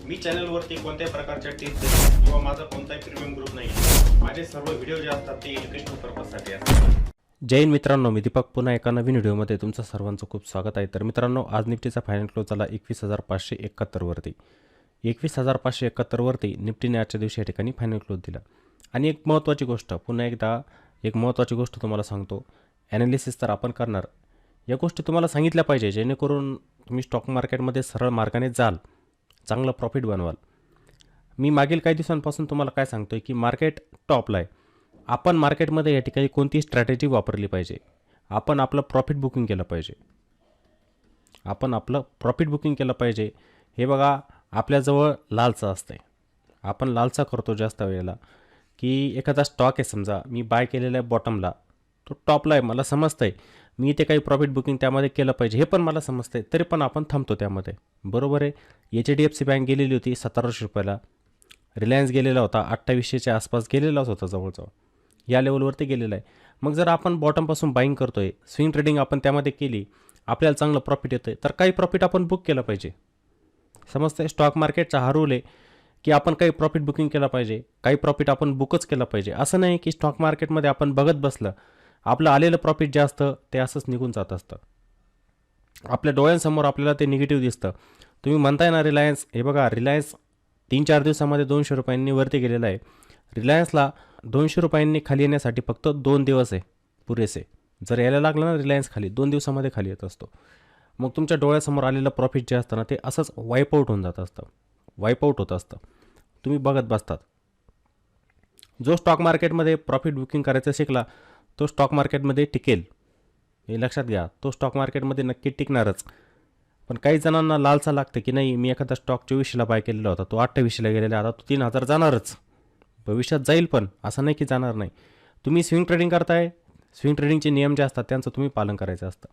मी चॅनलवरती कोणत्याही प्रकारच्या टिप्स देतो किंवा माझा कोणताही प्रीमियम ग्रुप नाही आहे. माझे सर्व व्हिडिओ जे असतात ते एज्युकेशनल पर्पजसाठी असतात. जय हिंद मित्रांनो, मी दीपक पुन्हा एका नवीन व्हिडिओमध्ये तुमचं सर्वांचं खूप स्वागत आहे. तर मित्रांनो, आज निफ्टीचा फायनल क्लोज झाला 21,571 वरती. 21,571 वरती निफ्टीने आजच्या दिवशी या ठिकाणी फायनल क्लोज दिला. आणि एक महत्त्वाची गोष्ट, पुन्हा एकदा एक महत्त्वाची गोष्ट तुम्हाला सांगतो. ॲनालिसिस तर आपण करणार, या गोष्टी तुम्हाला सांगितल्या पाहिजे जेणेकरून तुम्ही स्टॉक मार्केटमध्ये सरळ मार्गाने जाल, चांगलं प्रॉफिट बनवाल. मी मागील काही दिवसांपासून तुम्हाला काय सांगतो आहे की मार्केट टॉपला आहे. आपण मार्केटमध्ये या ठिकाणी कोणती स्ट्रॅटेजी वापरली पाहिजे, आपण आपलं प्रॉफिट बुकिंग केलं पाहिजे. केलं पाहिजे. हे बघा, आपल्याजवळ लालसा असते. आपण लालसा करतो जास्त वेळेला की एखादा स्टॉक आहे, समजा मी बाय केलेला आहे बॉटमला, तो टॉपला आहे, मला समजतं आहे मी ते काही प्रॉफिट बुकिंग त्यामध्ये केलं पाहिजे, हे पण मला समजतं आहे, तरी पण आपण थांबतो त्यामध्ये. बरोबर आहे. HDFC बँक गेलेली होती 1700 रुपयाला, रिलायन्स गेलेला होता 2800च्या आसपास गेलेलाच होता, जवळजवळ या लेवलवरती गेलेला आहे. मग जर आपण बॉटमपासून बाईंग करतो आहे, स्विंग ट्रेडिंग आपण त्यामध्ये केली, आपल्याला चांगलं प्रॉफिट येतं आहे, तर काही प्रॉफिट आपण बुक केलं पाहिजे. समजतं आहे. स्टॉक मार्केटचा हा रूल आहे की आपण काही प्रॉफिट बुकिंग केलं पाहिजे, काही प्रॉफिट आपण बुकच केलं पाहिजे. असं नाही की स्टॉक मार्केटमध्ये आपण बघत बसलं, आपलं आलेलं प्रॉफिट जे असतं ते असंच निघून जात असतं. आपल्या डोळ्यांसमोर आपल्याला ते निगेटिव्ह दिसतं. तुम्ही म्हणताय ना रिलायन्स, हे बघा, रिलायन्स 3-4 दिवसामध्ये 200 रुपयांनी वरती गेलेला आहे. रिलायन्सला 200 रुपयांनी खाली येण्यासाठी फक्त 2 दिवस आहे पुरेसे. जर यायला लागलं ना रिलायन्स खाली, 2 दिवसामध्ये खाली येत असतो. मग तुमच्या डोळ्यासमोर आलेलं प्रॉफिट जे असतं ना, ते असंच वाईपआउट होऊन जात असतं, वाईपआउट होत असतं. तुम्ही बघत बसतात. जो स्टॉक मार्केटमध्ये प्रॉफिट बुकिंग करायचं शिकला, तो स्टॉक मार्केटमध्ये टिकेल, हे लक्षात घ्या. तो स्टॉक मार्केटमध्ये नक्की टिकणारच. पण काही जणांना लालसा लागते की नाही, मी एखादा स्टॉक 2400ला बाय केलेला होता, तो 2800ला गेलेला, आता तो 3000 जाणारच, भविष्यात जाईल, पण असं नाही की जाणार नाही. तुम्ही स्विंग ट्रेडिंग करताय, स्विंग ट्रेडिंगचे नियम जे असतात त्यांचं तुम्ही पालन करायचं असतं.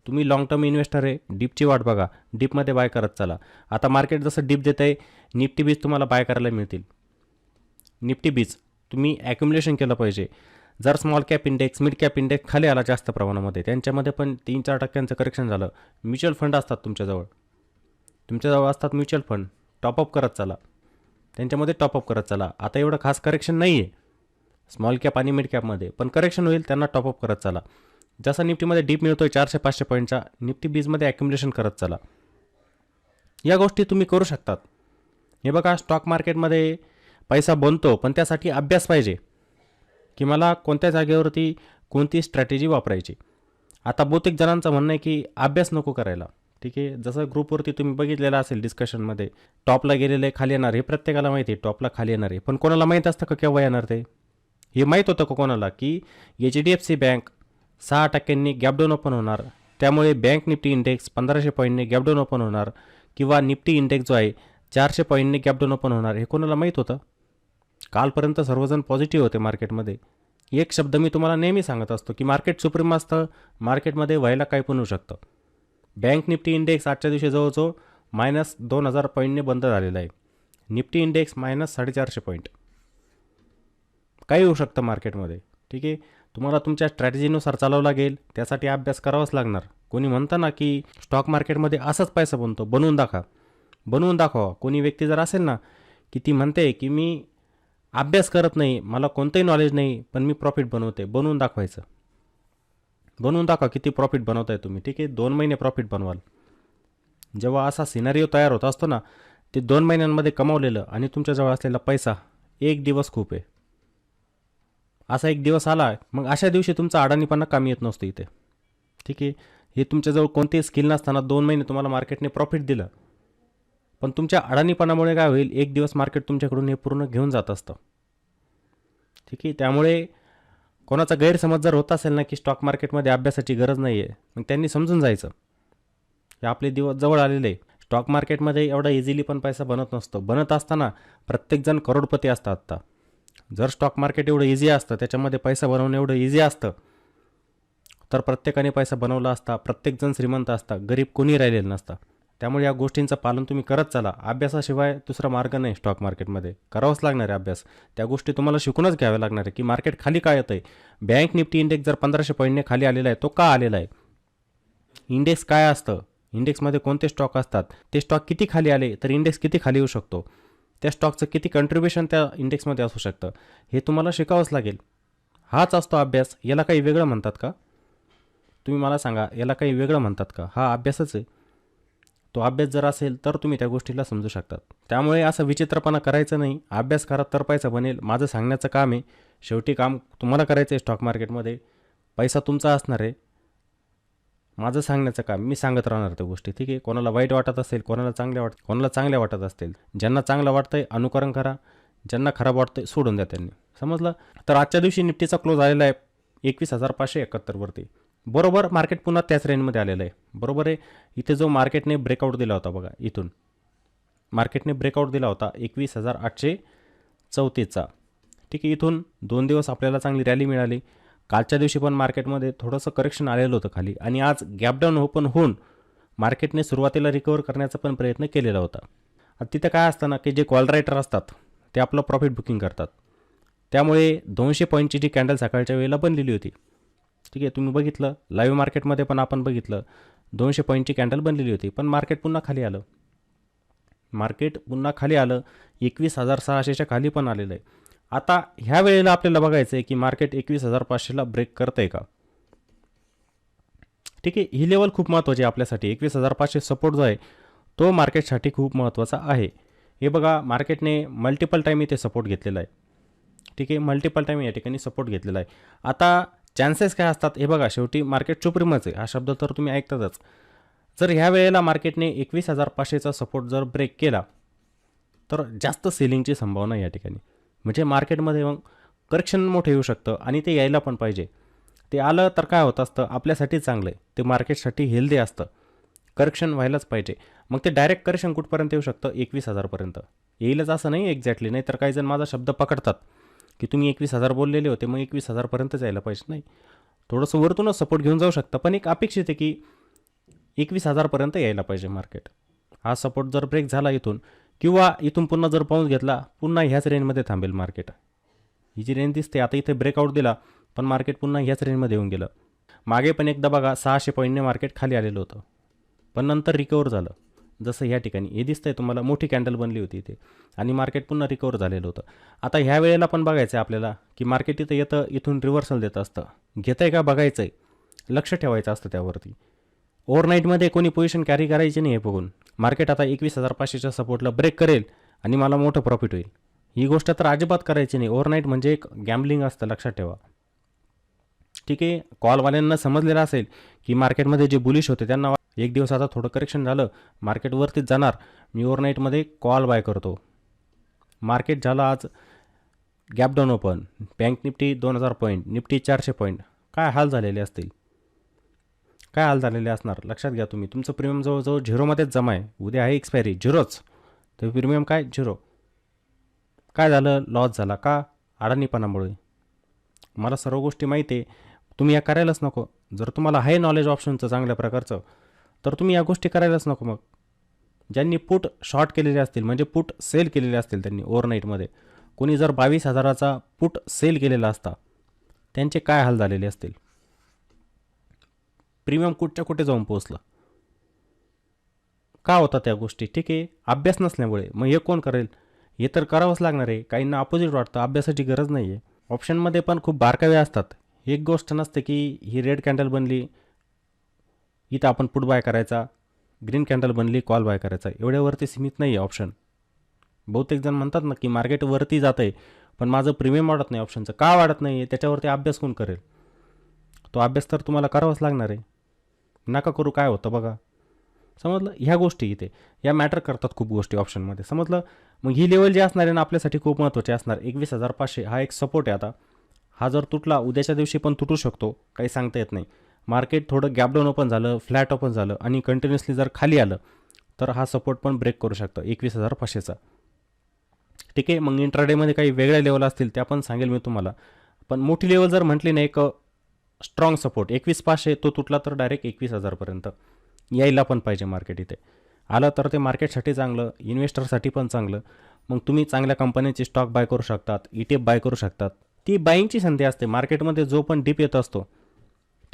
तुम्ही लॉंग टर्म इन्व्हेस्टर आहे, डीपची वाट बघा, डीपमध्ये बाय करत चला. आता मार्केट जसं डीप देत आहे, निफ्टी बीज तुम्हाला बाय करायला मिळतील. निफ्टी बीज तुम्ही ॲक्युमुलेशन केलं पाहिजे. जर small cap index, mid cap index खाली आला जास्त प्रमाणामध्ये, त्यांच्यामध्ये पण 3-4% करेक्शन झालं. म्युच्युअल फंड असतात तुमच्याजवळ असतात म्युच्युअल फंड, टॉपअप करत चला, त्यांच्यामध्ये टॉपअप करत चला. आता एवढं खास करेक्शन नाही आहे स्मॉल कॅप आणि मिड कॅपमध्ये, पण करेक्शन होईल, त्यांना टॉपअप करत चला. जसा निफ्टीमध्ये डीप मिळतो आहे 400-500 पॉईंटचा, निफ्टी बीजमध्ये ॲक्युमुलेशन करत चला. या गोष्टी तुम्ही करू शकतात. हे बघा, स्टॉक मार्केटमध्ये पैसा बनतो, पण त्यासाठी अभ्यास पाहिजे की मला कोणत्या जागेवरती कोणती स्ट्रॅटेजी वापरायची. आता बहुतेक जणांचं म्हणणं आहे की अभ्यास नको करायला. ठीक आहे, जसं ग्रुपवरती तुम्ही बघितलेलं असेल डिस्कशनमध्ये, टॉपला गेलेलं आहे, खाली येणार, हे प्रत्येकाला माहिती आहे टॉपला खाली येणार आहे. पण कोणाला माहीत असतं का केव्हा येणार ते? हे माहीत होतं का कोणाला की HDFC bank 6% gap down open होणार, त्यामुळे बँक निफ्टी इंडेक्स 1500 पॉईंटने गॅप डाऊन ओपन होणार, किंवा निफ्टी इंडेक्स जो आहे 400 पॉईंटने गॅप डाऊन ओपन होणार, हे कोणाला माहीत होतं? कालपर्यंत सर्वजण पॉझिटिव्ह होते मार्केटमध्ये. एक शब्द मी तुम्हाला नेहमी सांगत असतो की मार्केट सुप्रीम असतं, मार्केटमध्ये व्हायला काही पण होऊ शकतं. बँक निफ्टी इंडेक्स आजच्या दिवशी जवळजवळ -2000 पॉईंटने बंद झालेला आहे. Nifty index -450 point. काही होऊ शकतं मार्केटमध्ये. ठीक आहे, तुम्हाला तुमच्या स्ट्रॅटेजीनुसार चालावं लागेल, त्यासाठी अभ्यास करावाच लागणार. कोणी म्हणतं ना की स्टॉक मार्केटमध्ये असंच पैसा बनतो, बनवून दाखवा. कोणी व्यक्ती जर असेल ना की ती म्हणते की मी अभ्यास करत नाही, मला कोणतंही नॉलेज नाही, पण मी प्रॉफिट बनवते, बनवून दाखवायचं. बनवून दाखवा किती प्रॉफिट बनवताय तुम्ही. ठीक आहे, 2 महिने प्रॉफिट बनवाल. जेव्हा असा सिनारिओ तयार होत असतो ना, ते 2 महिन्यांमध्ये कमावलेलं आणि तुमच्याजवळ असलेला पैसा 1 दिवस खूप आहे. असा एक दिवस आला, मग अशा दिवशी तुमचा अडाणीपणा कामी येत नसतो इथे. ठीक आहे, हे तुमच्याजवळ कोणतेही स्किल नसताना 2 महिने तुम्हाला मार्केटने प्रॉफिट दिलं, पण तुमच्या अडाणीपणामुळे काय होईल, एक दिवस मार्केट तुमच्याकडून हे पूर्ण घेऊन जात असतं. ठीक आहे, त्यामुळे कोणाचा गैरसमज जर होत असेल ना की स्टॉक मार्केटमध्ये अभ्यासाची गरज नाही आहे, मग त्यांनी समजून जायचं की आपले दिवस जवळ आलेले. स्टॉक मार्केटमध्ये एवढा इझिली पण पैसा बनत नसतो. बनत असताना प्रत्येकजण करोडपती असतं आत्ता. जर स्टॉक मार्केट एवढं इझी असतं, त्याच्यामध्ये पैसा बनवणं एवढं इझी असतं, तर प्रत्येकाने पैसा बनवला असता, प्रत्येकजण श्रीमंत असता, गरीब कोणी राहिलेलं नसता. त्यामुळे या गोष्टींचं पालन तुम्ही करत चला. अभ्यासाशिवाय दुसरा मार्ग नाही. स्टॉक मार्केटमध्ये करावाच लागणार आहे अभ्यास. त्या गोष्टी तुम्हाला शिकूनच घ्याव्या लागणार आहे की मार्केट खाली काय येतं आहे. बँक निफ्टी इंडेक्स जर 1500 पॉईंटने खाली आलेला आहे, तो का आलेला आहे? इंडेक्स काय असतं? इंडेक्समध्ये कोणते स्टॉक असतात, ते स्टॉक किती खाली आले तर इंडेक्स किती खाली येऊ शकतो, त्या स्टॉकचं किती कंट्रीब्युशन त्या इंडेक्समध्ये असू शकतं, हे तुम्हाला शिकावंच लागेल. हाच असतो अभ्यास. याला काही वेगळं म्हणतात का? तुम्ही मला सांगा, याला काही वेगळं म्हणतात का? हा अभ्यासच आहे. तो अभ्यास जर असेल तर तुम्ही त्या गोष्टीला समजू शकतात. त्यामुळे असं विचित्रपणा करायचं नाही. अभ्यास करा तर पैसा बनेल. माझं सांगण्याचं काम आहे. शेवटी काम तुम्हाला करायचं आहे स्टॉक मार्केटमध्ये. पैसा तुमचा असणार आहे. माझं सांगण्याचं काम, मी सांगत राहणार त्या गोष्टी. ठीक आहे. कोणाला वाईट वाटत असेल, कोणाला चांगल्या वाटत असतील, ज्यांना चांगलं वाटतंय अनुकरण करा, ज्यांना खराब वाटतंय सोडून द्या त्यांनी. समजलं? तर आजच्या दिवशी निफ्टीचा क्लोज आलेला आहे 21,571 वरती. बरोबर मार्केट पुन्हा त्याच रेंजमध्ये आलेलं आहे. बरोबर आहे. इथे जो मार्केटने ब्रेकआउट दिला होता बघा, इथून मार्केटने ब्रेकआउट दिला होता 21,834चा. ठीक आहे. इथून 2 दिवस आपल्याला चांगली रॅली मिळाली. कालच्या दिवशी पण मार्केटमध्ये थोडंसं करेक्शन आलेलं होतं खाली, आणि आज गॅप डाऊन ओपन होऊन मार्केटने सुरुवातीला रिकवर करण्याचा पण प्रयत्न केलेला होता. आता तिथं काय असतं ना, की जे कॉल रायटर असतात ते आपलं प्रॉफिट बुकिंग करतात. त्यामुळे 200 पॉईंटची जी कॅन्डल सकाळच्या वेळेला बनलेली होती, ठीक आहे, तुम्ही बघितलं लाईव्ह मार्केटमध्ये पण आपण बघितलं 200 पॉईंटची कॅन्डल बनलेली होती, पण मार्केट पुन्हा खाली आलं. 21,600च्या खाली पण आलेलं आहे. आता ह्या वेळेला आपल्याला बघायचं आहे की मार्केट 21,500ला ब्रेक करतंय का. ठीक आहे. ही लेवल खूप महत्त्वाची आहे आपल्यासाठी. 21,500 सपोर्ट जो आहे तो मार्केटसाठी खूप महत्त्वाचा आहे. हे बघा, मार्केटने मल्टिपल टाईम इथे सपोर्ट घेतलेला आहे. ठीक आहे. मल्टिपल टाईम या ठिकाणी सपोर्ट घेतलेला आहे. आता चान्सेस काय असतात हे बघा, शेवटी मार्केट सुप्रीमच आहे, हा शब्द तर तुम्ही ऐकतातच. जर ह्या वेळेला मार्केटने 21,500चा सपोर्ट जर ब्रेक केला तर जास्त सेलिंगची संभावना या ठिकाणी. म्हणजे मार्केटमध्ये मग करेक्शन मोठं येऊ शकतं, आणि ते यायला पण पाहिजे. ते आलं तर काय होत असतं, आपल्यासाठी चांगलं आहे, ते मार्केटसाठी हेल्दी असतं. करेक्शन व्हायलाच पाहिजे. मग ते डायरेक्ट करेक्शन कुठपर्यंत येऊ शकतं, 21,000पर्यंत येईलच असं नाही एक्झॅक्टली. नाही तर काही जण माझा शब्द पकडतात की तुम्ही 21,000 बोललेले होते, मग 21,000पर्यंतच यायला पाहिजे. नाही, थोडंसं वरतूनच सपोर्ट घेऊन जाऊ शकतं, पण एक अपेक्षित आहे की 21,000पर्यंत यायला पाहिजे मार्केट. हा सपोर्ट जर ब्रेक झाला इथून, किंवा इथून पुन्हा जर पाऊस घेतला, पुन्हा ह्याच रेंजमध्ये थांबेल मार्केट. ही जी रेंज दिसते आता, इथे ब्रेकआउट दिला पण मार्केट पुन्हा ह्याच रेंजमध्ये येऊन गेलं. मागे पण एकदा बघा 600 पॉईंटने मार्केट खाली आलेलं होतं, पण नंतर रिकवर झालं. जसं ह्या ठिकाणी हे दिसतंय तुम्हाला, मोठी कॅन्डल बनली होती इथे, आणि मार्केट पुन्हा रिकवर झालेलं होतं. आता ह्या वेळेला पण बघायचं आहे आपल्याला की मार्केट इथं येतं, इथून रिव्हर्सल देत असतं. घेतं आहे का बघायचं आहे, लक्ष ठेवायचं असतं त्यावरती. ओव्हरनाईटमध्ये कोणी पोझिशन कॅरी करायची नाही. हे बघून मार्केट आता 21,500च्या सपोर्टला ब्रेक करेल आणि मला मोठं प्रॉफिट होईल, ही गोष्ट तर अजिबात करायची नाही. ओव्हरनाईट म्हणजे एक गॅम्बलिंग असतं, लक्षात ठेवा. ठीक आहे. कॉलवाल्यांना समजलेलं असेल की मार्केटमध्ये जे बुलिश होते त्यांना एक दिवस आता थोडं करेक्शन झालं, मार्केटवरतीच जाणार, मी ओव्हरनाईटमध्ये कॉल बाय करतो. मार्केट झालं आज gap down open, bank Nifty 2,000 point, Nifty 400 point, काय हाल झालेले असतील, काय हाल झालेले असणार. लक्षात घ्या तुम्ही, तुमचं प्रीमियम जवळजवळ झिरोमध्येच जमा आहे. उद्या आहे एक्सपायरी, झिरोच. तर प्रीमियम काय, झिरो. काय झालं, लॉस झाला का, अडाणीपणामुळे. मला सर्व गोष्टी माहिती आहे, तुम्ही या करायलाच नको. जर तुम्हाला आहे नॉलेज ऑप्शनचं चांगल्या प्रकारचं, तर तुम्ही या गोष्टी करायलाच नको. मग ज्यांनी पुट शॉर्ट केलेले असतील, म्हणजे पुट सेल केलेले असतील त्यांनी ओव्हरनाईटमध्ये, कोणी जर 22,000चा पुट सेल केलेला असता, त्यांचे काय हाल झालेले असतील. प्रीमियम कुठच्या कुठे जाऊन पोहोचलं, का होता त्या गोष्टी. ठीक आहे. अभ्यास नसल्यामुळे. मग हे कोण करेल, हे तर करावंच लागणार आहे. काहींना अपोजिट वाटतं, अभ्यासाची गरज नाही आहे. ऑप्शनमध्ये पण खूप बारकावे असतात. एक गोष्ट नसते की ही रेड कॅन्डल बनली इथं आपण पुट बाय करायचा, ग्रीन कॅन्डल बनली कॉल बाय करायचा, एवढ्यावरती सीमित नाही आहे ऑप्शन. बहुतेक जण म्हणतात ना की मार्केट वरती जात आहे पण माझं प्रीमियम वाढत नाही. ऑप्शनचं का वाढत नाही आहे, त्याच्यावरती अभ्यास कोण करेल. तो अभ्यास तर तुम्हाला करावाच लागणार आहे. नका करू, काय होतं बघा. समजलं. ह्या गोष्टी इथे या मॅटर करतात खूप गोष्टी ऑप्शनमध्ये. समजलं. मग ही लेवल जी असणार आहे ना आपल्यासाठी खूप महत्त्वाची असणार. 21,500 हा एक सपोर्ट आहे. आता हा जर तुटला, उद्याच्या दिवशी पण तुटू शकतो, काही सांगता येत नाही. मार्केट थोडं गॅप डाऊन ओपन झालं, फ्लॅट ओपन झालं आणि कंटिन्युअसली जर खाली आलं तर हा सपोर्ट पण ब्रेक करू शकतं 21,500चा. ठीक आहे. मग इंट्राडेमध्ये काही वेगळ्या लेवल असतील त्या पण सांगेल मी तुम्हाला. पण मोठी लेवल जर म्हटली ना, एक स्ट्रॉंग सपोर्ट 21,500, तो तुटला तर डायरेक्ट 21,000पर्यंत यायला पण पाहिजे मार्केट. इथे आलं तर ते मार्केटसाठी चांगलं, इन्व्हेस्टरसाठी पण चांगलं. मग तुम्ही चांगल्या कंपन्यांची स्टॉक बाय करू शकतात, ETF बाय करू शकतात. ती बाईंगची संधी असते मार्केटमध्ये. जो पण डीप येत असतो,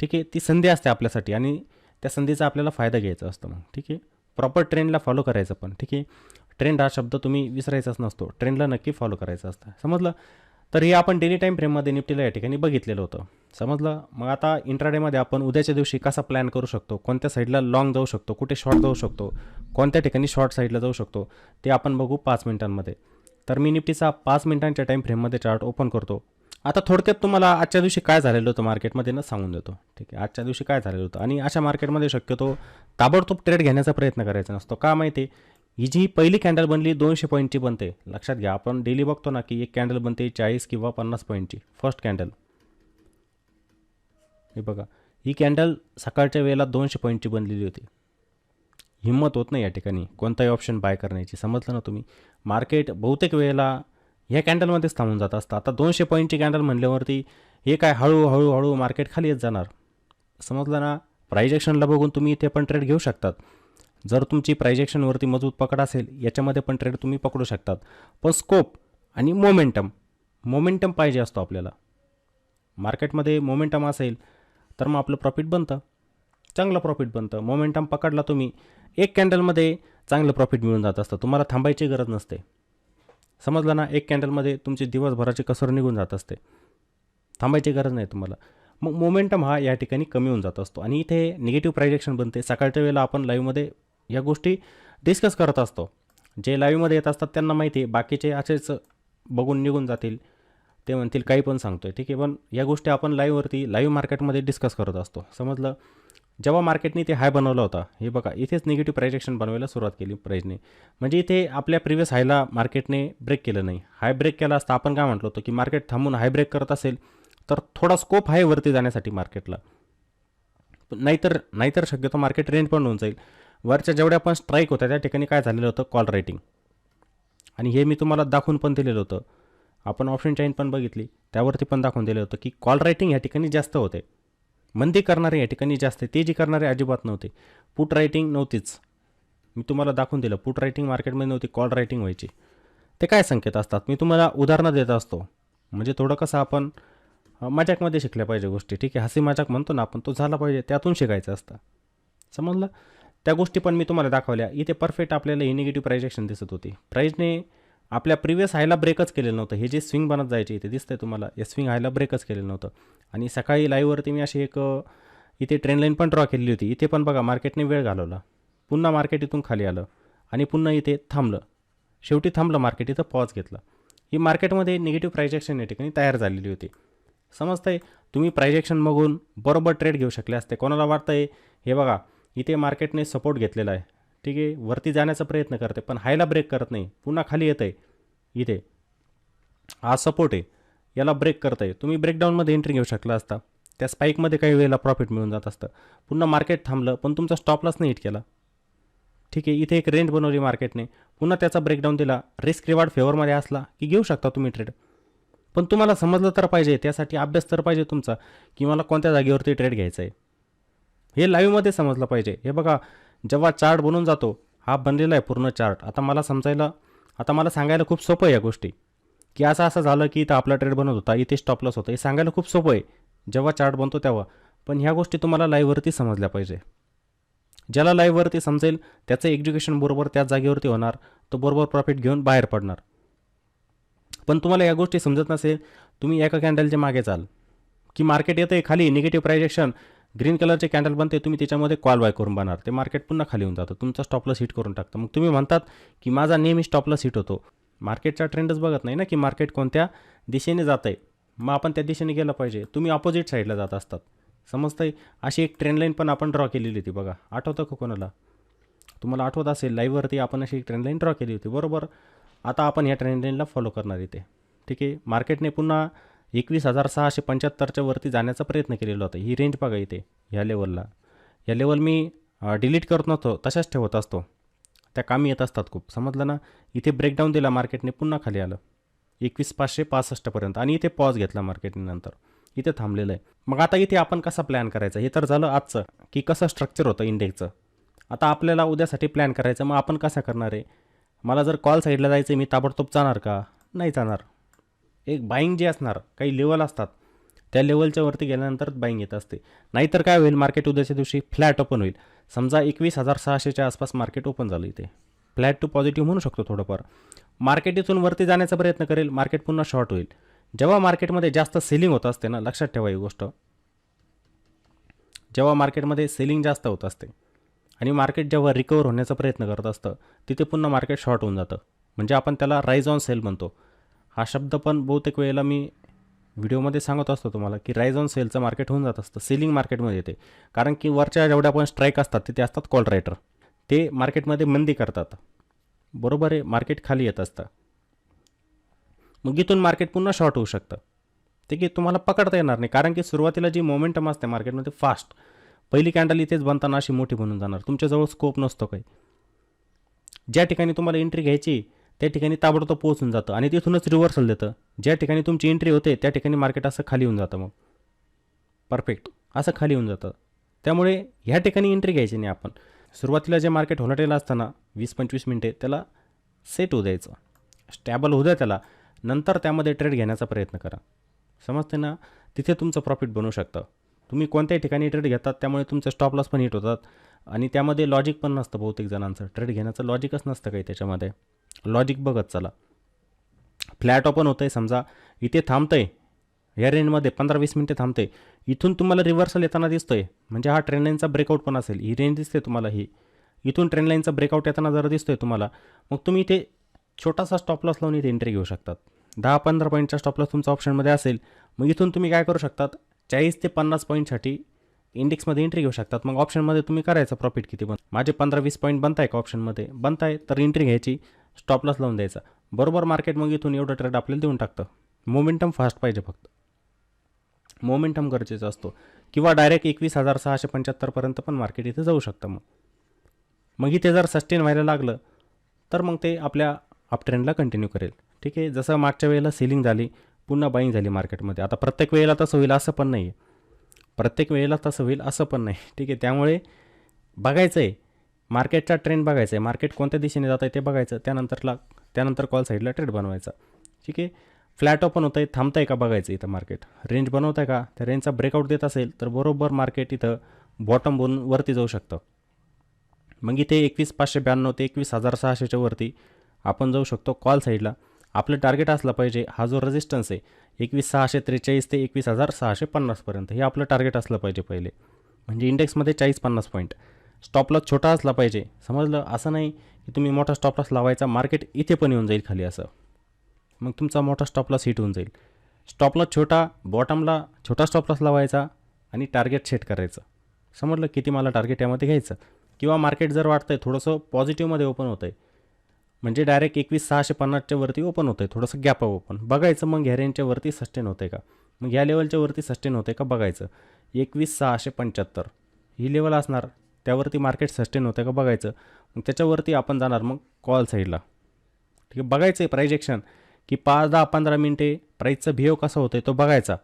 ठीक आहे, ती संधी असते आपल्यासाठी. आणि त्या संधीचा आपल्याला फायदा घ्यायचा असतो मग, ठीक आहे. प्रॉपर ट्रेंडला फॉलो करायचं पण, ठीक आहे. ट्रेंड हा शब्द तुम्ही विसरायचाच नसतो, ट्रेंडला नक्की फॉलो करायचं असतं, समजलं. तर हे आपण डेली टाईम फ्रेममध्ये निफ्टीला या ठिकाणी बघितलेलं होतं, समजलं. मग आता इंट्राडेमध्ये आपण उद्याच्या दिवशी कसा प्लॅन करू शकतो, कोणत्या साईडला लॉंग जाऊ शकतो, कुठे शॉर्ट जाऊ शकतो, कोणत्या ठिकाणी शॉर्ट साईडला जाऊ शकतो, ते आपण बघू 5 मिनिटांमध्ये. तर मी निफ्टीचा 5 मिनिटांच्या टाईम फ्रेममध्ये चार्ट ओपन करतो. आता थोडक्यात तुम्हाला आजच्या दिवशी काय झालेलं होतं मार्केटमध्ये ना सांगून देतो, ठीक आहे. आजच्या दिवशी काय झालेलं होतं, आणि अशा मार्केटमध्ये शक्यतो ताबडतोब ट्रेड घेण्याचा प्रयत्न करायचा नसतो. का माहिती आहे, ही जी पहिली कॅन्डल बनली 200 पॉईंटची बनते, लक्षात घ्या. आपण डेली बघतो ना की एक कॅन्डल बनते 40 किंवा 50 पॉईंटची, फर्स्ट कॅन्डल. हे बघा, ही कॅन्डल सकाळच्या वेळेला 200 पॉईंटची बनलेली होती. हिंमत होत नाही या ठिकाणी कोणताही ऑप्शन बाय करण्याची, समजलं ना तुम्ही. मार्केट बहुतेक वेळेला ह्या कॅन्डलमध्येच थांबून जात असतं. आता 200 पॉईंटची कॅन्डल म्हणल्यावरती हे काय हळूहळू मार्केट खाली येत जाणार, समजलं ना. प्राइजेक्शनला बघून तुम्ही इथे पण ट्रेड घेऊ शकतात. जर तुमची प्राइजेक्शनवरती मजबूत पकड असेल याच्यामध्ये पण ट्रेड तुम्ही पकडू शकतात. पण स्कोप आणि मोमेंटम पाहिजे असतो आपल्याला. मार्केटमध्ये मोमेंटम असेल तर मग आपलं प्रॉफिट बनतं, चांगलं प्रॉफिट बनतं. मोमेंटम पकडला तुम्ही, एक कॅन्डलमध्ये चांगलं प्रॉफिट मिळून जात असतं, तुम्हाला थांबायची गरज नसते, समजलं ना. एक कॅन्डलमध्ये तुमची दिवसभराची कसर निघून जात असते, थांबायची गरज नाही तुम्हाला. मग मोमेंटम हा या ठिकाणी कमी होऊन जात असतो, आणि इथे निगेटिव्ह प्राइजेक्शन बनते. सकाळच्या वेळेला आपण लाईव्हमध्ये या गोष्टी डिस्कस करत असतो. जे लाईव्हमध्ये येत असतात त्यांना माहिती आहे, बाकीचे असेच बघून निघून जातील, ते म्हणतील काही पण सांगतोय, ठीक आहे. पण या गोष्टी आपण लाईव्ह मार्केटमध्ये डिस्कस करत असतो, समजलं. जेव्हा मार्केटने ते हाय बनवला होता, हे बघा इथेच निगेटिव्ह प्राइजेक्शन बनवायला सुरुवात केली प्राईजने. म्हणजे इथे आपल्या प्रिव्हियस हायला मार्केटने ब्रेक केलं नाही. हाय ब्रेक केला असता आपण काय म्हटलं होतं की मार्केट थांबून हाय ब्रेक करत असेल तर थोडा स्कोप आहे वरती जाण्यासाठी मार्केटला. नाहीतर शक्यतो मार्केट रेंज पण होऊन जाईल. वरच्या जेवढ्या पण स्ट्राईक होत्या त्या ठिकाणी काय झालेलं होतं, कॉल रायटिंग. आणि हे मी तुम्हाला दाखवून पण दिलेलं होतं. आपण ऑप्शन चेन पण बघितली, त्यावरती पण दाखवून दिलं होतं की कॉल रायटिंग या ठिकाणी जास्त होते. मंदी करणारे या ठिकाणी जास्त, तेजी करणारे अजिबात नव्हते. पुट रायटिंग नव्हतीच, मी तुम्हाला दाखवून दिलं. पुट रायटिंग मार्केटमध्ये नव्हती, कॉल रायटिंग व्हायची. ते काय संकेत असतात मी तुम्हाला उदाहरणं देत असतो. म्हणजे थोडं कसं आपण मजाकमध्ये शिकल्या पाहिजे गोष्टी, ठीक आहे. हसी मजाक म्हणतो ना आपण, तो झाला पाहिजे, त्यातून शिकायचं असतं, समजलं. त्या गोष्टी पण मी तुम्हाला दाखवल्या. इथे परफेक्ट आपल्याला ही निगेटिव्ह प्राइजेक्शन दिसत होती. प्राईजने आपल्या प्रिव्हियस हायला ब्रेकच केलेलं नव्हतं. हे जे स्विंग बनत जायचे इथे दिसतंय तुम्हाला, या स्विंग हायला ब्रेकच केलेलं नव्हतं. आणि सकाळी लाईव्हवरती मी अशी एक इथे ट्रेंड लाईन पण ड्रॉ केलेली होती. इथे पण बघा मार्केटने वेळ घालवला, पुन्हा मार्केट इथून खाली आलं आणि पुन्हा इथे थांबलं. शेवटी थांबलं मार्केट, इथं पॉज घेतला. ही मार्केटमध्ये निगेटिव्ह प्राइजेक्शन या ठिकाणी तयार झालेली होती, समजतंय. तुम्ही प्राइजेक्शन बघून बरोबर ट्रेड घेऊ शकले असते. कोणाला वाटतंय हे बघा इथे मार्केटने सपोर्ट घेतलेला आहे, ठीक आहे, वरती जाण्याचा प्रयत्न करते पण हायला ब्रेक करत नाही, पुन्हा खाली येत आहे. इथे हा सपोर्ट आहे, याला ब्रेक करत आहे. तुम्ही ब्रेकडाऊनमध्ये एंट्री घेऊ शकला असता. त्या स्पाईकमध्ये काही वेळेला प्रॉफिट मिळून जात असतं. पुन्हा मार्केट थांबलं पण तुमचा स्टॉप लॉस नाही हिट केला, ठीक आहे. इथे एक रेंज बनवली मार्केटने, पुन्हा त्याचा ब्रेकडाऊन दिला. रिस्क रिवॉर्ड फेवरमध्ये असला की घेऊ शकता तुम्ही ट्रेड. पण तुम्हाला समजलं तर पाहिजे, त्यासाठी अभ्यास तर पाहिजे तुमचा की मला कोणत्या जागेवरती ट्रेड घ्यायचा आहे, हे लाईव्हमध्ये समजलं पाहिजे. हे बघा जेव्हा चार्ट बनून जातो, हा बनलेला आहे पूर्ण चार्ट. आता मला सांगायला खूप सोपं आहे या गोष्टी, की असं झालं की इथं आपला ट्रेड बनत होता, इथे स्टॉप लॉस होता. हे सांगायला खूप सोपं आहे जेव्हा चार्ट बनतो तेव्हा. पण ह्या गोष्टी तुम्हाला लाईव्हवरती समजल्या पाहिजे. ज्याला लाईव्हवरती समजेल त्याचं एज्युकेशन बरोबर त्याच जागेवरती होणार, तो बरोबर प्रॉफिट घेऊन बाहेर पडणार. पण तुम्हाला या गोष्टी समजत नसेल, तुम्ही एका कॅन्डलच्या मागे चाल की मार्केट येतं आहे खाली, निगेटिव्ह प्राइजेक्शन, ग्रीन कलरचे कॅन्डल बनते, तुम्ही त्याच्यामध्ये कॉल बाय करून बनणार, ते मार्केट पुन्हा खाली येऊन जातं, तुमचा स्टॉप लॉस हिट करून टाकतं. मग तुम्ही म्हणतात की माझा नेहमी स्टॉप लॉस हिट होतो. मार्केटचा ट्रेंडच बघत नाही ना की मार्केट कोणत्या दिशेने जात आहे, मग आपण त्या दिशेने गेलं पाहिजे. तुम्ही अपोजिट साईडला जात असतात, समजतंय. अशी एक ट्रेंड लाईन पण आपण ड्रॉ केलेली होती बघा, आठवतं का कोणाला? तुम्हाला आठवत असेल लाईव्हवरती आपण अशी एक ट्रेंड लाईन ड्रॉ केली होती, बरोबर. आता आपण ह्या ट्रेंड लाईनला फॉलो करणार इथे, ठीक आहे. मार्केटने पुन्हा 21,675च्या वरती जाण्याचा प्रयत्न केलेला होता. ही रेंज बघा इथे, ह्या लेवलला. या लेवल मी डिलीट करत नव्हतो, तशाच ठेवत असतो, त्या कामी येत असतात खूप, समजलं ना. इथे ब्रेकडाऊन दिला मार्केटने, पुन्हा खाली आलं 21,565पर्यंत आणि इथे पॉज घेतला मार्केटने, नंतर इथे थांबलेलं आहे. मग आता इथे आपण कसा प्लॅन करायचा, हे तर झालं आजचं की कसं स्ट्रक्चर होतं इंडेक्सचं. आता आपल्याला उद्यासाठी प्लॅन करायचं, मग आपण कसं करणार आहे. मला जर कॉल साईडला जायचं, मी ताबडतोब जाणार का? नाही जाणार. एक बाईंग जे असणार, काही लेवल असतात, त्या लेवलच्या वरती गेल्यानंतर बाईंग येत असते. नाहीतर काय होईल, मार्केट उद्याच्या दिवशी फ्लॅट ओपन होईल. समजा 21,600च्या आसपास मार्केट ओपन झालं, इथे फ्लॅट टू पॉझिटिव्ह म्हणू शकतो थोडंफार. मार्केट इथून वरती जाण्याचा प्रयत्न करेल, मार्केट पुन्हा शॉर्ट होईल. जेव्हा मार्केटमध्ये जास्त सेलिंग होत असते ना, लक्षात ठेवा ही गोष्ट, जेव्हा मार्केटमध्ये सेलिंग जास्त होत असते आणि मार्केट जेव्हा रिकवर होण्याचा प्रयत्न करत असतं, तिथे पुन्हा मार्केट शॉर्ट होऊन जातं. म्हणजे आपण त्याला राईज ऑन सेल म्हणतो. हा शब्द पण बहुतेक वेळेला मी व्हिडिओमध्ये सांगत असतो तुम्हाला, की राईज ऑन सेलचं मार्केट होऊन जात असतं, सेलिंग मार्केटमध्ये येते. कारण की वरच्या जेवढ्या पण स्ट्राईक असतात तिथे असतात कॉल रायटर, ते मार्केटमध्ये मंदी करतात. बरोबर आहे, मार्केट खाली येत असतं. मग इथून मार्केट पुन्हा शॉर्ट होऊ शकतं. ते की तुम्हाला पकडता येणार नाही, कारण की सुरुवातीला जी मोमेंटम असते मार्केटमध्ये फास्ट, पहिली कॅन्डल इथेच बनताना अशी मोठी बनून जाणार, तुमच्याजवळ स्कोप नसतो काही. ज्या ठिकाणी तुम्हाला एंट्री घ्यायची त्या ठिकाणी ताबडतोब पोहोचून जातं आणि तिथूनच रिव्हर्सल देतं. ज्या ठिकाणी तुमची एंट्री होते त्या ठिकाणी मार्केट असं खाली येऊन जातं, मग परफेक्ट असं खाली येऊन जातं. त्यामुळे ह्या ठिकाणी एंट्री घ्यायची नाही आपण. सुरुवातीला जे मार्केट होणारेला असताना 20-25 मिनटे त्याला सेट होऊ द्यायचं, स्टॅबल होऊ द्या त्याला, नंतर त्यामध्ये ट्रेड घेण्याचा प्रयत्न करा. समजते ना, तिथे तुमचं प्रॉफिट बनवू शकतं. तुम्ही कोणत्याही ठिकाणी ट्रेड घेतात त्यामुळे तुमचे स्टॉप लॉस पण हिट होतात आणि त्यामध्ये लॉजिक पण नसतं. बहुतेक जणांचं ट्रेड घेण्याचं लॉजिकच नसतं काही त्याच्यामध्ये. लॉजिक बघत चला. फ्लॅट ओपन होतं आहे, समजा इथे थांबतं आहे, या रेंजमध्ये 15-20 मिनटे थांबते, इथून तुम्हाला रिव्हर्सल येताना दिसतो आहे, म्हणजे हा ट्रेंड लाईनचा ब्रेकआउट पण असेल. ही रेंज दिसते तुम्हाला, ही इथून ट्रेंड लाईनचा ब्रेकआउट येताना जर दिसतो आहे तुम्हाला, मग तुम्ही इथे छोटासा स्टॉप लॉस लावून इथे एंट्री घेऊ शकतात. 10-15 पॉईंटचा स्टॉप लॉस तुमचा ऑप्शनमध्ये असेल, मग इथून तुम्ही काय करू शकतात, 40 ते 50 पॉईंटसाठी इंडेक्समध्ये एंट्री घेऊ शकतात. मग ऑप्शनमध्ये तुम्ही करायचं प्रॉफिट किती पण, माझे 15-20 पॉईंट बनताय का ऑप्शनमध्ये, बनताय तर एंट्री घ्यायची, स्टॉप लॉस लावून द्यायचा. बरोबर मार्केट मग इथून एवढं ट्रेड आपल्याला देऊन टाकतं. मोमेंटम फास्ट पाहिजे, फक्त मोमेंटम गरजेचा असतो. किंवा डायरेक्ट 21,675पर्यंत पण मार्केट इथे जाऊ शकतं. मग इथे जर सस्टेन व्हायला लागलं तर मग ते आपल्या अप ट्रेंडला कंटिन्यू करेल. ठीक आहे, जसं मागच्या वेळेला सेलिंग झाली, पुन्हा बाईंग झाली मार्केटमध्ये. आता प्रत्येक वेळेला तसं होईल असं पण नाही आहे, ठीक आहे. त्यामुळे बघायचं आहे, मार्केटचा ट्रेंड बघायचा आहे, मार्केट कोणत्या दिशेने जात आहे ते बघायचं, त्यानंतर कॉल साईडला ट्रेड बनवायचा. ठीक आहे, फ्लॅट ओपन होतं आहे, थांबतं आहे का बघायचं, इथं मार्केट रेंज बनवत आहे का, त्या रेंजचा ब्रेकआउट देत असेल तर बरोबर मार्केट इथं बॉटम बनून वरती जाऊ शकतं. मग इथे 21,592 ते 21,600च्या वरती आपण जाऊ शकतो कॉल साईडला. आपलं टार्गेट असलं पाहिजे, हा जो रेजिस्टन्स आहे 21,643 ते 21,650पर्यंत, हे आपलं टार्गेट असलं पाहिजे पहिले. म्हणजे इंडेक्समध्ये 40-50 पॉईंट. स्टॉप लॉस छोटा असला पाहिजे, समजलं. असं नाही की तुम्ही मोठा स्टॉप लॉस लावायचा, मार्केट इथे पण येऊन जाईल खाली असं, मग तुमचा मोठा स्टॉप लॉस हिट होऊन जाईल. स्टॉप लॉस छोटा, बॉटमला छोटा स्टॉप लॉस लावायचा आणि टार्गेट सेट करायचं. समजलं, किती मला टार्गेट यामध्ये घ्यायचं. किंवा मार्केट जर वाटतं आहे थोडंसं पॉझिटिव्हमध्ये ओपन होतं आहे, म्हणजे डायरेक्ट 21,650च्या वरती ओपन होतं आहे, थोडंसं गॅप ओपन बघायचं. मग ह्या रेंजच्या वरती सस्टेन होतं आहे का, मग ह्या लेवलच्या वरती सस्टेन होतं आहे का बघायचं. 21,675 ही लेवल असणार, त्यावरती मार्केट सस्टेन होतं आहे का बघायचं. मग त्याच्यावरती आपण जाणार मग कॉल साईडला. ठीक आहे, बघायचं आहे प्राईज ॲक्शन, की 5-10-15 मिनटे प्राईजचा बिहेव कसा होतं आहे तो बघायचा.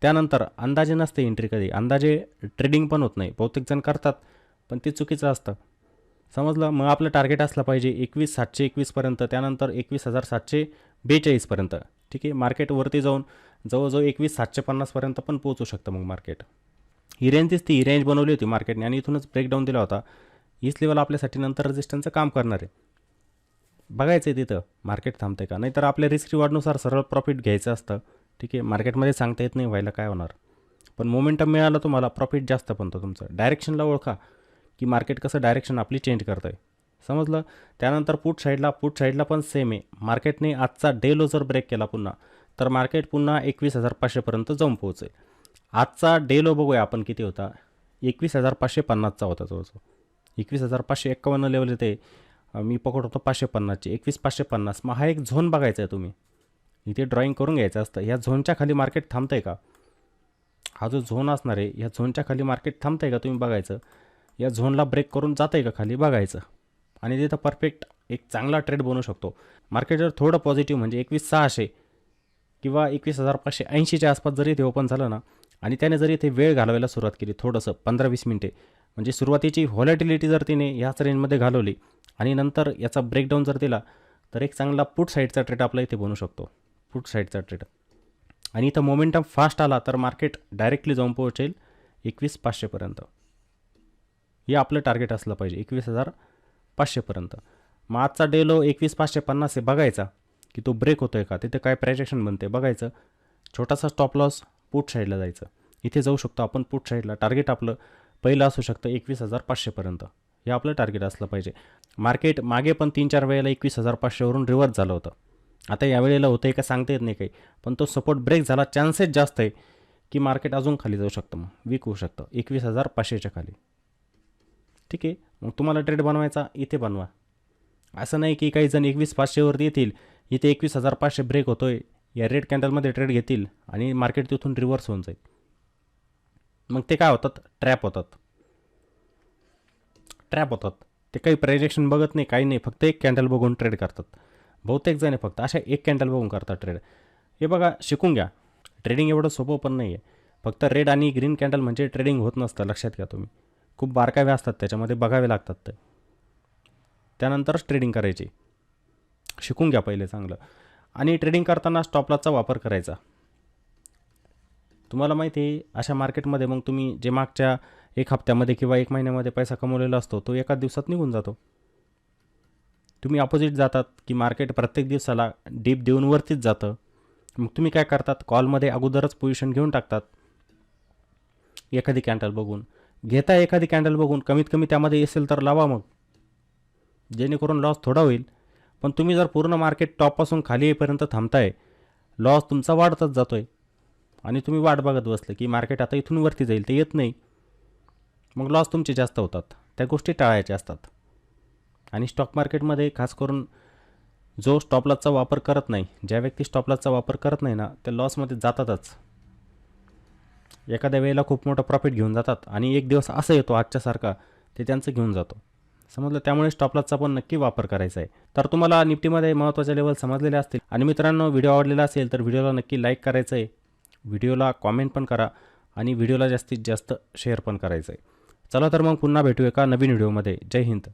त्यानंतर अंदाजे नसते एंट्री, कधी अंदाजे ट्रेडिंग पण होत नाही, बहुतेक जण करतात पण ते चुकीचं असतं. समजलं. मग आपलं टार्गेट असलं पाहिजे 21,721पर्यंत, त्यानंतर 21,742पर्यंत. ठीक आहे, मार्केट वरती जाऊन जवळजवळ 21,750पर्यंत पण पोहोचू शकतं. मग मार्केट ही रेंज दिसते, ही रेंज बनवली होती मार्केटने आणि इथूनच ब्रेकडाऊन दिला होता. हीच लेवल आपल्यासाठी नंतर रेजिस्टन्सचं काम करणार आहे. बघायचं आहे तिथं मार्केट थांबते का, नाहीतर आपल्या रिस्क रिवॉर्डनुसार सरळ प्रॉफिट घ्यायचं असतं. ठीक आहे, मार्केटमध्ये सांगता येत नाही व्हायला काय होणार, पण मोमेंटम मिळालं तुम्हाला प्रॉफिट जास्त बनतं तुमचं. डायरेक्शनला ओळखा की मार्केट कसं डायरेक्शन आपली चेंज करतं आहे, समजलं. त्यानंतर पुट साईडला पण सेम आहे. मार्केटने आजचा डे लो जर ब्रेक केला पुन्हा, तर मार्केट पुन्हा 21,500पर्यंत जाऊन पोहोचेल. आजचा डे लो बघूया आपण किती होता, 21,550चा होता जवळजवळ. 21,551 लेवल येते, मी पकडतो 550ची, 21,550. मग हा एक झोन बघायचा आहे तुम्ही, इथे ड्रॉईंग करून घ्यायचं असतं. ह्या झोनच्या खाली मार्केट थांबतं आहे का, हा जो झोन असणार आहे ह्या झोनच्या खाली मार्केट थांबतं आहे का तुम्ही बघायचं. या झोनला ब्रेक करून जातं आहे का खाली बघायचं, आणि तिथं परफेक्ट एक चांगला ट्रेड बनवू शकतो. मार्केट जर थोडं पॉझिटिव्ह म्हणजे 21,600 किंवा 21,580च्या आसपास जरी इथे ओपन झालं ना, आणि त्याने जरी इथे वेळ घालवायला सुरुवात केली थोडंसं 15-20 मिनटे, म्हणजे सुरुवातीची व्हॉलॅटिलिटी जर तिने ह्याच रेंजमध्ये घालवली आणि नंतर याचा ब्रेकडाऊन जर दिला, तर एक चांगला पुट साईडचा ट्रेड आपला इथे बनवू शकतो. पुट साईडचा ट्रेड आणि इथं मोमेंटम फास्ट आला तर मार्केट डायरेक्टली जाऊन पोहोचेल 21,500पर्यंत. हे आपलं टार्गेट असलं पाहिजे 21,500पर्यंत. मग आजचा डे लो 21,550 आहे, बघायचा की तो ब्रेक होतो आहे का, तिथे काय प्रायजेक्शन बनते बघायचं. छोटासा स्टॉप लॉस पुट साईडला जायचं. इथे जाऊ शकतो आपण पुट साईडला. टार्गेट आपलं पहिलं असू शकतं 21,500पर्यंत. हे आपलं टार्गेट असलं पाहिजे. मार्केट मागे पण 3-4 वेळेला 21,500वरून रिव्हर्स झालं होतं. आता यावेळेला होतं आहे का सांगता येत नाही काही, पण तो सपोर्ट ब्रेक झाला, चान्सेस जास्त आहे की मार्केट अजून खाली जाऊ शकतं, मग वीक होऊ शकतं 21,500च्या खाली. ठीक आहे, मग तुम्हाला ट्रेड बनवायचा इथे बनवा. असं नाही की काही जण 21,500वरती येतील, इथे 21,500 ब्रेक होतो आहे, या रेड कॅन्डलमध्ये ट्रेड घेतील आणि मार्केट तिथून रिव्हर्स होऊन जाईल. मग ते काय होतात, ट्रॅप होतात. ते काही प्रायजेक्शन बघत नाही, काही नाही, फक्त एक कॅन्डल बघून ट्रेड करतात. बहुतेक जण फक्त अशा एक कॅन्डल बघून करतात ट्रेड. हे बघा, शिकून घ्या. ट्रेडिंग एवढं सोपं पण नाही आहे. फक्त रेड आणि ग्रीन कॅन्डल म्हणजे ट्रेडिंग होत नसतं, लक्षात घ्या तुम्ही. खूप बारकावे असतात त्याच्यामध्ये, बघावे लागतात ते. त्यानंतरच ट्रेडिंग करायची. शिकून घ्या पहिले चांगलं. आणि ट्रेडिंग करताना स्टॉप लॉसचा वापर करायचा. तुम्हाला माहिती आहे अशा मार्केटमध्ये मग तुम्ही जे मागच्या 1 हप्त्यामध्ये किंवा 1 महिन्यामध्ये पैसा कमवलेला असतो तो एका दिवसात निघून जातो. तुम्ही अपोजिट जातात की मार्केट प्रत्येक दिवसाला डीप देऊन वरतीच जातं. मग तुम्ही काय करतात, कॉलमध्ये अगोदरच पोझिशन घेऊन टाकतात. एखादी कॅन्डल बघून घेता, एखादी कॅन्डल बघून कमीत कमी त्यामध्ये असेल तर लावा, मग जेणेकरून लॉस थोडा होईल. पण तुम्ही जर पूर्ण मार्केट टॉपपासून खाली येईपर्यंत थांबताय, लॉस तुमचा वाढतच जातो आहे. आणि तुम्ही वाट बघत बसले की मार्केट आता इथून वरती जाईल, ते येत नाही, मग लॉस तुमचे जास्त होतात. त्या गोष्टी टाळायच्या असतात. आणि स्टॉक मार्केटमध्ये खास करून जो स्टॉप लॉसचा वापर करत नाही, ज्या व्यक्ती स्टॉप लॉसचा वापर करत नाही ना, त्या लॉसमध्ये जातातच. एखाद्या वेळेला खूप मोठं प्रॉफिट घेऊन जातात आणि एक दिवस असं येतो आजच्यासारखा, ते त्यांचं घेऊन जातो. समजलं. त्यामुळे स्टॉप लॉसचा पण नक्की वापर करायचा आहे. तर तुम्हाला निफ्टीमध्ये महत्त्वाचे लेवल समजलेले असतील. आणि मित्रांनो, व्हिडिओ आवडलेला असेल तर व्हिडिओला नक्की लाईक करायचं आहे, व्हिडिओला कॉमेंट पण करा आणि व्हिडिओला जास्तीत जास्त शेअर पण करायचं आहे. चला तर मग पुन्हा भेटू एका नवीन व्हिडिओमध्ये. जय हिंद.